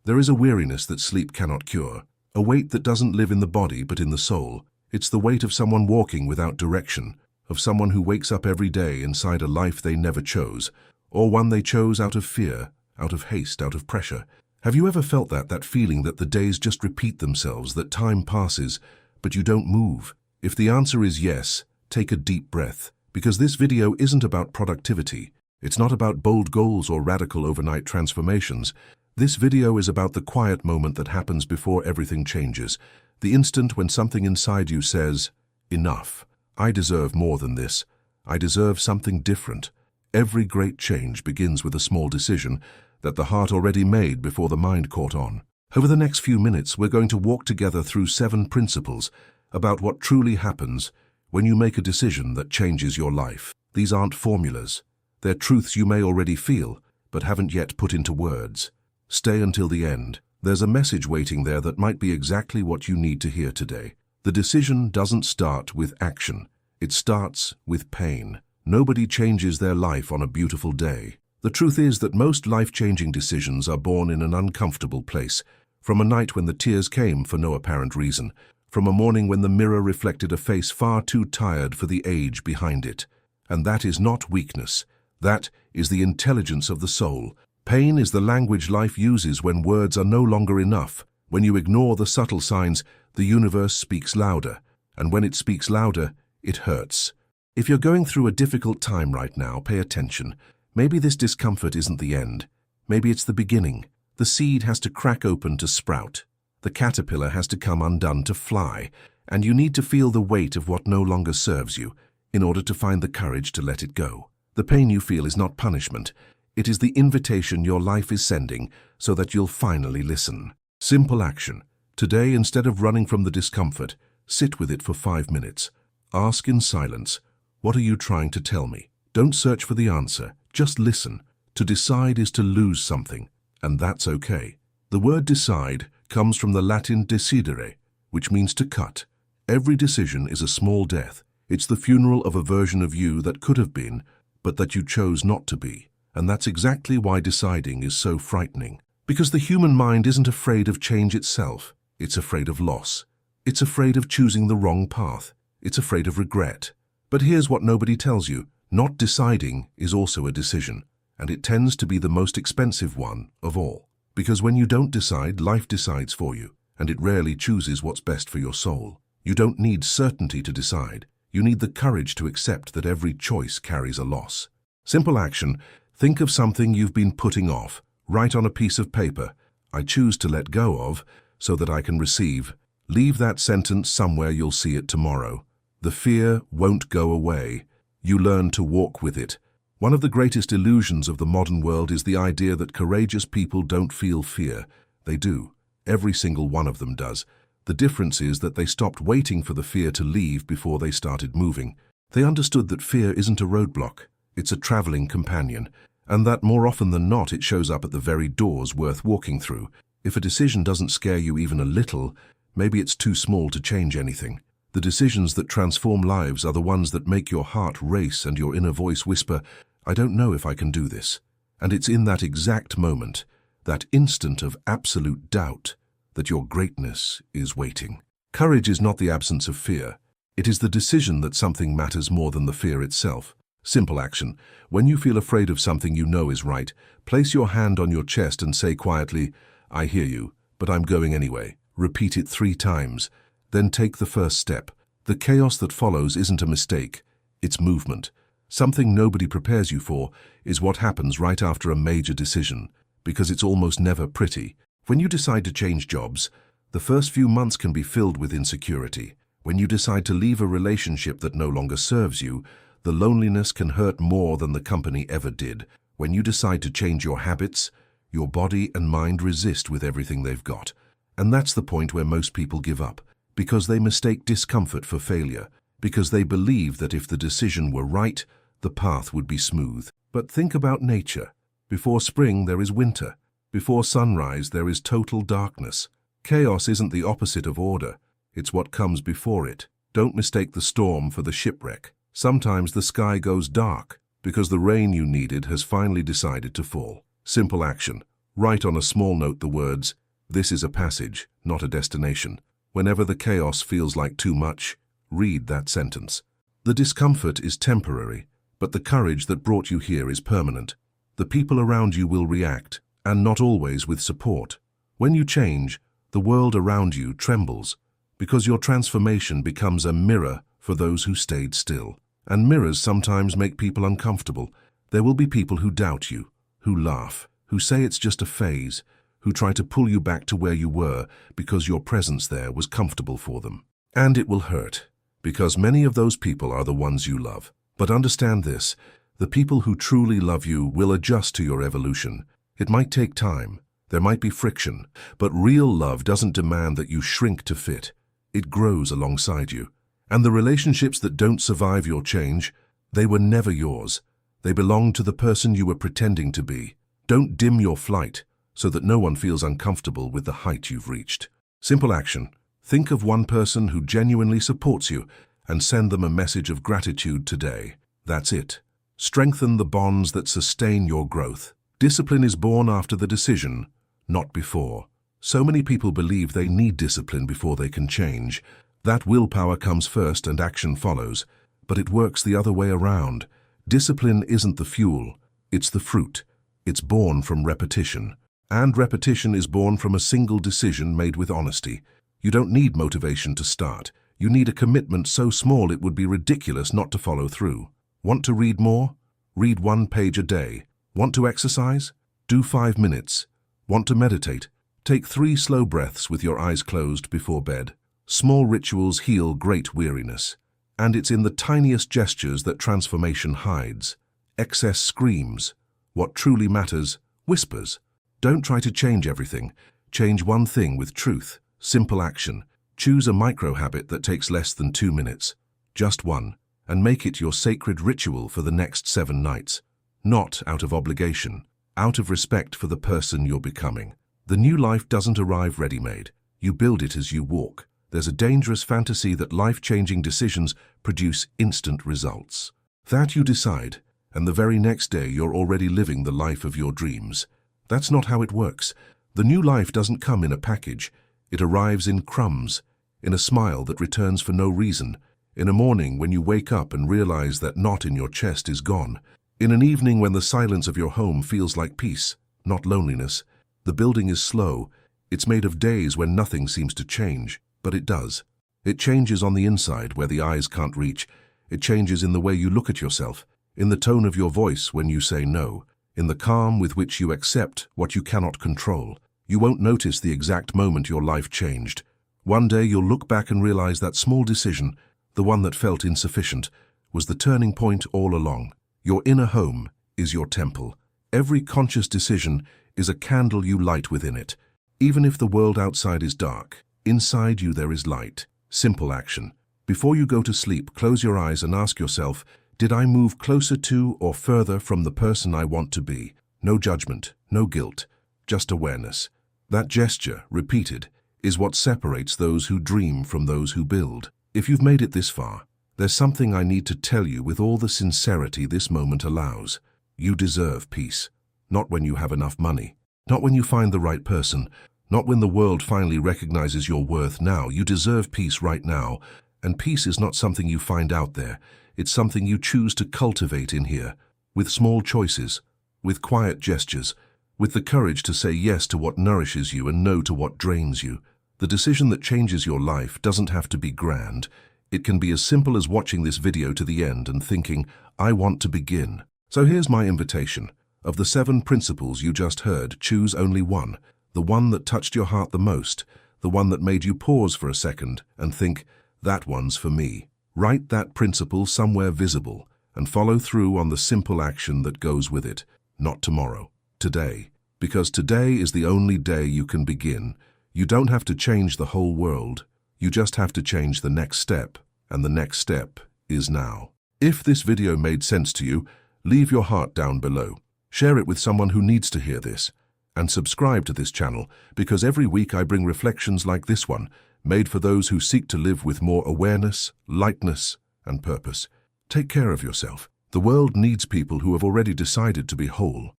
There is a weariness that sleep cannot cure, a weight that doesn't live in the body but in the soul. It's the weight of someone walking without direction, of someone who wakes up every day inside a life they never chose, or one they chose out of fear, out of haste, out of pressure. Have you ever felt that feeling that the days just repeat themselves, that time passes, but you don't move? If the answer is yes, take a deep breath, because this video isn't about productivity. It's not about bold goals or radical overnight transformations. This video is about the quiet moment that happens before everything changes, the instant when something inside you says, enough. I deserve more than this. I deserve something different. Every great change begins with a small decision that the heart already made before the mind caught on. Over the next few minutes, we're going to walk together through 7 principles about what truly happens when you make a decision that changes your life. These aren't formulas. They're truths you may already feel, but haven't yet put into words. Stay until the end. There's a message waiting there that might be exactly what you need to hear today. The decision doesn't start with action. It starts with pain. Nobody changes their life on a beautiful day. The truth is that most life-changing decisions are born in an uncomfortable place, from a night when the tears came for no apparent reason, from a morning when the mirror reflected a face far too tired for the age behind it. And that is not weakness. That is the intelligence of the soul. Pain is the language life uses when words are no longer enough. When you ignore the subtle signs, the universe speaks louder. And when it speaks louder, it hurts. If you're going through a difficult time right now, pay attention. Maybe this discomfort isn't the end. Maybe it's the beginning. The seed has to crack open to sprout. The caterpillar has to come undone to fly. And you need to feel the weight of what no longer serves you in order to find the courage to let it go. The pain you feel is not punishment. It is the invitation your life is sending so that you'll finally listen. Simple action. Today, instead of running from the discomfort, sit with it for 5 minutes. Ask in silence, what are you trying to tell me? Don't search for the answer, just listen. To decide is to lose something, and that's okay. The word decide comes from the Latin decidere, which means to cut. Every decision is a small death. It's the funeral of a version of you that could have been, but that you chose not to be. And that's exactly why deciding is so frightening. Because the human mind isn't afraid of change itself. It's afraid of loss. It's afraid of choosing the wrong path. It's afraid of regret. But here's what nobody tells you. Not deciding is also a decision, and it tends to be the most expensive one of all. Because when you don't decide, life decides for you, and it rarely chooses what's best for your soul. You don't need certainty to decide. You need the courage to accept that every choice carries a loss. Simple action. Think of something you've been putting off. Write on a piece of paper, I choose to let go of so that I can receive. Leave that sentence somewhere you'll see it tomorrow. The fear won't go away. You learn to walk with it. One of the greatest illusions of the modern world is the idea that courageous people don't feel fear. They do. Every single one of them does. The difference is that they stopped waiting for the fear to leave before they started moving. They understood that fear isn't a roadblock. It's a traveling companion, and that more often than not it shows up at the very doors worth walking through. If a decision doesn't scare you even a little, maybe it's too small to change anything. The decisions that transform lives are the ones that make your heart race and your inner voice whisper, I don't know if I can do this. And it's in that exact moment, that instant of absolute doubt, that your greatness is waiting. Courage is not the absence of fear. It is the decision that something matters more than the fear itself. Simple action. When you feel afraid of something you know is right, place your hand on your chest and say quietly, I hear you, but I'm going anyway. Repeat it 3 times. Then take the first step. The chaos that follows isn't a mistake. It's movement. Something nobody prepares you for is what happens right after a major decision, because it's almost never pretty. When you decide to change jobs, the first few months can be filled with insecurity. When you decide to leave a relationship that no longer serves you, the loneliness can hurt more than the company ever did. When you decide to change your habits, your body and mind resist with everything they've got. And that's the point where most people give up, because they mistake discomfort for failure, because they believe that if the decision were right, the path would be smooth. But think about nature. Before spring, there is winter. Before sunrise, there is total darkness. Chaos isn't the opposite of order. It's what comes before it. Don't mistake the storm for the shipwreck. Sometimes the sky goes dark because the rain you needed has finally decided to fall. Simple action. Write on a small note the words, "This is a passage, not a destination." Whenever the chaos feels like too much, read that sentence. The discomfort is temporary, but the courage that brought you here is permanent. The people around you will react, and not always with support. When you change, the world around you trembles, because your transformation becomes a mirror for those who stayed still. And mirrors sometimes make people uncomfortable. There will be people who doubt you, who laugh, who say it's just a phase, who try to pull you back to where you were because your presence there was comfortable for them. And it will hurt, because many of those people are the ones you love. But understand this, the people who truly love you will adjust to your evolution. It might take time, there might be friction, but real love doesn't demand that you shrink to fit. It grows alongside you. And the relationships that don't survive your change, they were never yours. They belong to the person you were pretending to be. Don't dim your flight so that no one feels uncomfortable with the height you've reached. Simple action. Think of one person who genuinely supports you and send them a message of gratitude today. That's it. Strengthen the bonds that sustain your growth. Discipline is born after the decision, not before. So many people believe they need discipline before they can change. That willpower comes first and action follows, but it works the other way around. Discipline isn't the fuel, it's the fruit. It's born from repetition. And repetition is born from a single decision made with honesty. You don't need motivation to start. You need a commitment so small it would be ridiculous not to follow through. Want to read more? Read 1 page a day. Want to exercise? Do 5 minutes. Want to meditate? Take 3 slow breaths with your eyes closed before bed. Small rituals heal great weariness. And it's in the tiniest gestures that transformation hides. Excess screams. What truly matters, whispers. Don't try to change everything. Change one thing with truth. Simple action. Choose a micro-habit that takes less than 2 minutes. Just one. And make it your sacred ritual for the next 7 nights. Not out of obligation. Out of respect for the person you're becoming. The new life doesn't arrive ready-made. You build it as you walk. There's a dangerous fantasy that life-changing decisions produce instant results. That you decide, and the very next day you're already living the life of your dreams. That's not how it works. The new life doesn't come in a package. It arrives in crumbs, in a smile that returns for no reason, in a morning when you wake up and realize that knot in your chest is gone, in an evening when the silence of your home feels like peace, not loneliness. The building is slow. It's made of days when nothing seems to change. But it does. It changes on the inside where the eyes can't reach. It changes in the way you look at yourself, in the tone of your voice when you say no, in the calm with which you accept what you cannot control. You won't notice the exact moment your life changed. One day you'll look back and realize that small decision, the one that felt insufficient, was the turning point all along. Your inner home is your temple. Every conscious decision is a candle you light within it. Even if the world outside is dark, inside you there is light. Simple action. Before you go to sleep, close your eyes and ask yourself, did I move closer to or further from the person I want to be? No judgment, no guilt, just awareness. That gesture, repeated, is what separates those who dream from those who build. If you've made it this far, there's something I need to tell you with all the sincerity this moment allows. You deserve peace. Not when you have enough money. Not when you find the right person. Not when the world finally recognizes your worth. Now. You deserve peace right now. And peace is not something you find out there. It's something you choose to cultivate in here. With small choices. With quiet gestures. With the courage to say yes to what nourishes you and no to what drains you. The decision that changes your life doesn't have to be grand. It can be as simple as watching this video to the end and thinking, I want to begin. So here's my invitation. Of the 7 principles you just heard, choose only one. The one that touched your heart the most. The one that made you pause for a second and think, that one's for me. Write that principle somewhere visible and follow through on the simple action that goes with it. Not tomorrow. Today. Because today is the only day you can begin. You don't have to change the whole world. You just have to change the next step. And the next step is now. If this video made sense to you, leave your heart down below. Share it with someone who needs to hear this. And subscribe to this channel, because every week I bring reflections like this one, made for those who seek to live with more awareness, lightness, and purpose. Take care of yourself. The world needs people who have already decided to be whole.